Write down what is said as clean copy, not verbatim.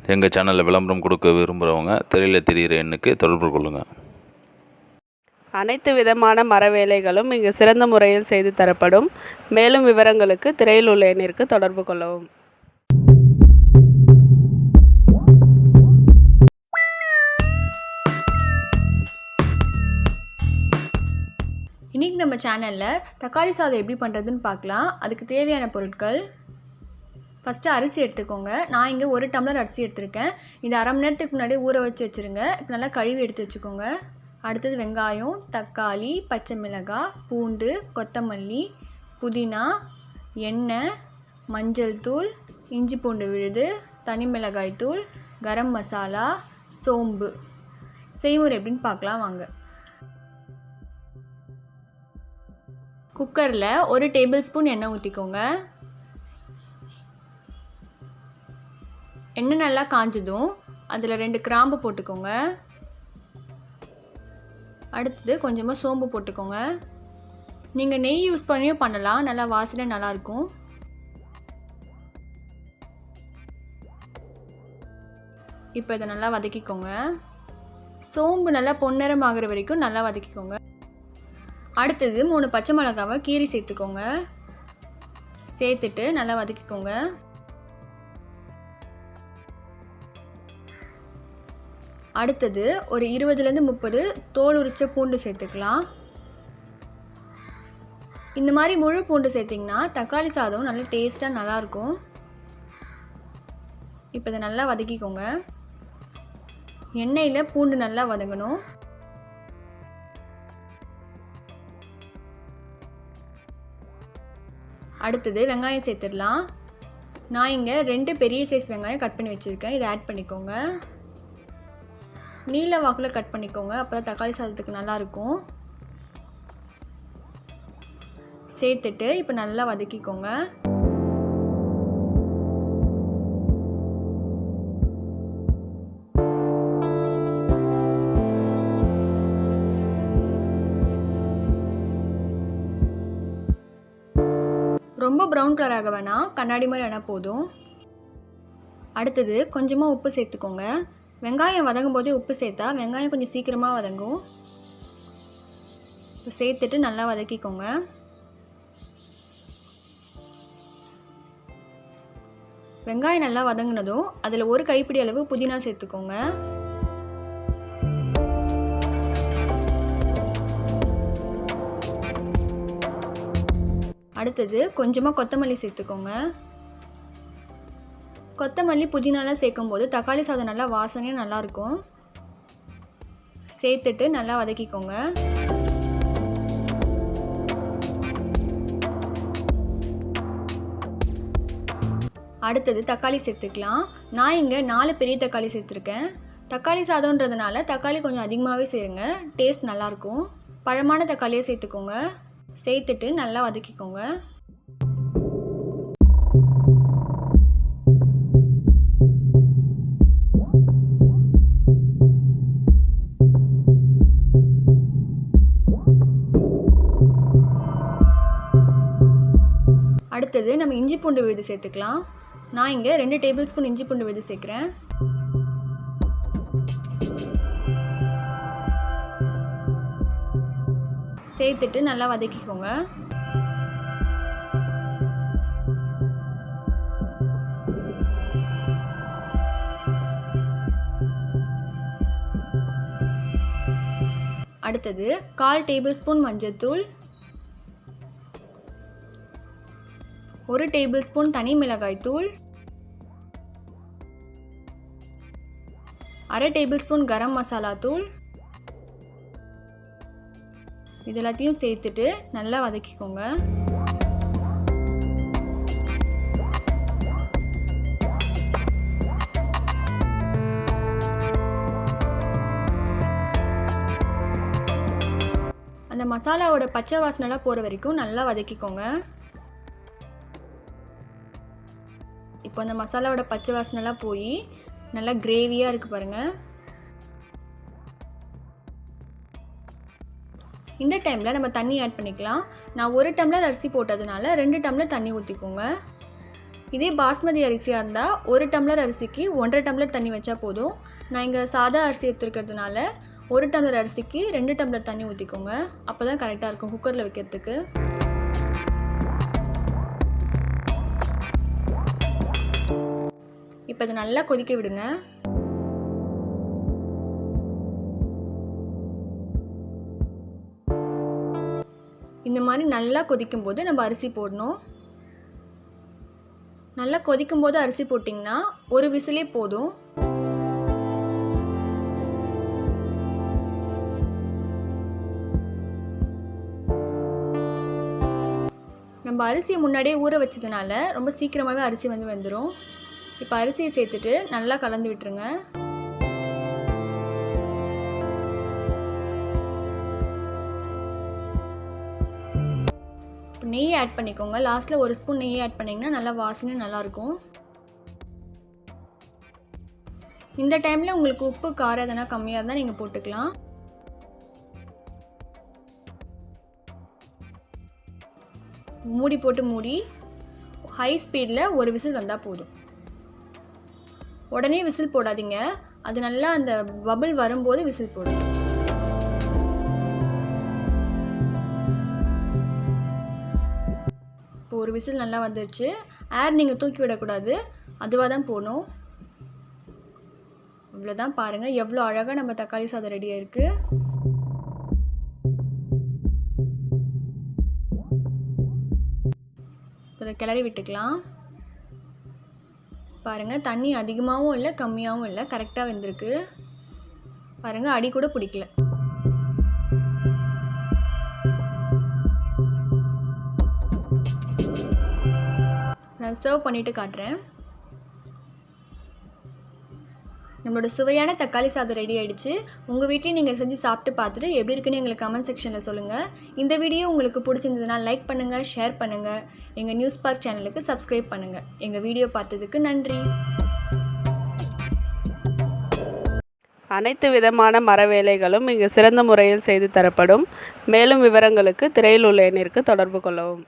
எங்கள் சேனலில் விளம்பரம் கொடுக்க விரும்புகிறவங்க திரையில் தெரிகிற எண்ணுக்கு தொடர்பு கொள்ளுங்கள். அனைத்து விதமான மர வேலைகளும் இங்கு சிறந்த முறையில் செய்து தரப்படும். மேலும் விவரங்களுக்கு திரையில் உள்ள எண்ணிற்கு தொடர்பு கொள்ளவும். இன்றைக்கி நம்ம சேனலில் தக்காளி சாதம் எப்படி பண்ணுறதுன்னு பார்க்கலாம். அதுக்கு தேவையான பொருட்கள்: ஃபஸ்ட்டு அரிசி எடுத்துக்கோங்க. நான் இங்கே 1 டம்ளர் அரிசி எடுத்திருக்கேன். இது அரை மணி நேரத்துக்கு முன்னாடி ஊற வச்சு வச்சுருங்க. இப்போ நல்லா கழுவி எடுத்து வச்சுக்கோங்க. அடுத்தது வெங்காயம், தக்காளி, பச்சை மிளகாய், பூண்டு, கொத்தமல்லி, புதினா, எண்ணெய், மஞ்சள் தூள், இஞ்சி பூண்டு விழுது, தனி மிளகாய் தூள், கரம் மசாலா, சோம்பு. செய்முறை எப்படின்னு பார்க்கலாம் வாங்க. குக்கரில் 1 டேபிள் ஸ்பூன் எண்ணெய் ஊற்றிக்கோங்க. எண்ணெய் நல்லா காஞ்சதும் அதில் 2 கிராம்பு போட்டுக்கோங்க. அடுத்தது கொஞ்சமாக சோம்பு போட்டுக்கோங்க. நீங்கள் நெய் யூஸ் பண்ணியும் பண்ணலாம், நல்லா வாசனை நல்லாயிருக்கும். இப்போ இதை நல்லா வதக்கிக்கோங்க. சோம்பு நல்லா பொன்னிறம் ஆகிற வரைக்கும் நல்லா வதக்கிக்கோங்க. அடுத்தது 3 பச்சை மிளகாவை கீரி சேர்த்துக்கோங்க. சேர்த்துட்டு நல்லா வதக்கிக்கோங்க. அடுத்தது ஒரு 20லேருந்து 30 தோல் உரிச்ச பூண்டு சேர்த்துக்கலாம். இந்த மாதிரி முழு பூண்டு சேர்த்திங்கன்னா தக்காளி சாதம் நல்லா டேஸ்ட்டாக நல்லாயிருக்கும். இப்போ இதை நல்லா வதக்கிக்கோங்க. எண்ணெயில் பூண்டு நல்லா வதங்கணும். அடுத்தது வெங்காயம் சேர்த்துடலாம். நான் இங்கே 2 பெரிய சைஸ் வெங்காயம் கட் பண்ணி வச்சுருக்கேன். இதை ஆட் பண்ணிக்கோங்க. நீல வாக்கில் கட் பண்ணிக்கோங்க, அப்போ தான் தக்காளி சாதத்துக்கு நல்லாயிருக்கும். சேர்த்துட்டு இப்போ நல்லா வதக்கிக்கோங்க. ரொம்ப ப்ரௌன் கலர் ஆக வேணாம், கண்ணாடி மாதிரி ஆனால் போதும். அடுத்தது கொஞ்சமாக உப்பு சேர்த்துக்கோங்க. வெங்காயம் வதங்கும் போதே உப்பு சேர்த்தா வெங்காயம் கொஞ்சம் சீக்கிரமாக வதங்கும். இப்போ சேர்த்துட்டு நல்லா வதக்கிக்கோங்க. வெங்காயம் நல்லா வதங்கினதும் அதில் 1 கைப்பிடி அளவு புதினா சேர்த்துக்கோங்க. அடுத்தது கொஞ்சமாக கொத்தமல்லி சேர்த்துக்கோங்க. கொத்தமல்லி புதினாலாம் சேர்க்கும்போது தக்காளி சாதம் நல்லா வாசனையாக நல்லாயிருக்கும். சேர்த்துட்டு நல்லா வதக்கிக்கோங்க. அடுத்தது தக்காளி சேர்த்துக்கலாம். நான் இங்கே 4 பெரிய தக்காளி சேர்த்துருக்கேன். தக்காளி சாதம்ன்றதுனால தக்காளி கொஞ்சம் அதிகமாகவே சேருங்க, டேஸ்ட் நல்லாயிருக்கும். பழமான தக்காளியை சேர்த்துக்கோங்க. சேர்த்துட்டு நல்லா வதக்கிக்கோங்க. அடுத்தது நம்ம இஞ்சி பூண்டு விழுது சேர்த்துக்கலாம். நான் இங்கே 2 டேபிள் ஸ்பூன் இஞ்சி பூண்டு விழுது சேர்க்குறேன். சேர்த்துட்டு நல்லா வதக்கிக்கோங்க. அடுத்தது 1/4 டேபிள் ஸ்பூன் மஞ்சள்தூள், 1 டேபிள் ஸ்பூன் தனி மிளகாய் தூள், 1/2 டேபிள் ஸ்பூன் கரம் மசாலா தூள். இது எல்லாத்தையும் சேர்த்துட்டு நல்லா வதக்கிக்கோங்க. அந்த மசாலாவோட பச்சை வாசனைலாம் போகிற வரைக்கும் நல்லா வதக்கிக்கோங்க. இப்போ அந்த மசாலாவோட பச்சை வாசனைலாம் போய் நல்லா கிரேவியாக இருக்குது பாருங்கள். இந்த டைமில் நம்ம தண்ணி ஆட் பண்ணிக்கலாம். நான் 1 டம்ளர் அரிசி போட்டதுனால 2 டம்ளர் தண்ணி ஊற்றிக்கோங்க. இதே பாஸ்மதி அரிசியாக இருந்தால் 1 டம்ளர் அரிசிக்கு 1.5 டம்ளர் தண்ணி வச்சா போதும். நான் இங்கே சாதா அரிசி எடுத்துருக்கிறதுனால 1 டம்ளர் அரிசிக்கு 2 டம்ளர் தண்ணி ஊற்றிக்கோங்க. அப்போ தான் கரெக்டாக இருக்கும் குக்கரில் வைக்கிறதுக்கு. இப்போ இதை நல்லா கொதிக்க விடுங்க. இந்த மாதிரி நல்லா கொதிக்கும் போது நம்ம அரிசி போடணும். நல்லா கொதிக்கும் போது அரிசி போட்டிங்கன்னா ஒரு விசிலே போதும். நம்ம அரிசியை முன்னாடியே ஊற வச்சதுனால ரொம்ப சீக்கிரமாகவே அரிசி வெந்துடும். இப்போ அரிசியை சேர்த்துட்டு நல்லா கலந்து விட்டுருங்க. நெய் ஆட் பண்ணிக்கோங்க. லாஸ்ட்டில் 1 ஸ்பூன் நெய் ஆட் பண்ணிங்கன்னா நல்லா வாசனை நல்லாயிருக்கும். இந்த டைமில் உங்களுக்கு உப்பு காரம் எதனா கம்மியாக இருந்தால் நீங்கள் போட்டுக்கலாம். மூடி போட்டு மூடி ஹை ஸ்பீடில் 1 விசில் வந்தால் போதும். உடனே விசில் போடாதீங்க. அது நல்லா அந்த பபிள் வரும்போது விசில் போடுங்க. இப்போ 1 விசில் நல்லா வந்துடுச்சு. ஏர் நீங்கள் தூக்கி விடக்கூடாது, அதுவாக தான் போகணும். இவ்வளோதான், பாருங்கள் எவ்வளோ அழகாக நம்ம தக்காளி சாதம் ரெடியாக இருக்குது. இதை கிளறி விட்டுக்கலாம். பாருங்கள் தண்ணி அதிகமாகவும் இல்லை கம்மியாகவும் இல்லை, கரெக்டாக வெந்திருக்கு. பாருங்கள் அடி கூட பிடிக்கல. நான் சர்வ் பண்ணிவிட்டு காட்டுறேன். நம்மளோட சுவையான தக்காளி சாதம் ரெடி ஆகிடுச்சு. உங்கள் வீட்லேயும் நீங்கள் செஞ்சு சாப்பிட்டு பார்த்துட்டு எப்படி இருக்குன்னு எங்களுக்கு கமெண்ட் செக்ஷனில் சொல்லுங்கள். இந்த வீடியோ உங்களுக்கு பிடிச்சிருந்ததுன்னா லைக் பண்ணுங்கள், ஷேர் பண்ணுங்கள். எங்கள் நியூஸ் பார்க் சேனலுக்கு சப்ஸ்கிரைப் பண்ணுங்கள். எங்கள் வீடியோ பார்த்ததுக்கு நன்றி. அனைத்து விதமான மர வேலைகளும் இங்கு சிறந்த முறையில் செய்து தரப்படும். மேலும் விவரங்களுக்கு திரையில் உள்ள எண்ணிற்கு தொடர்பு கொள்ளவும்.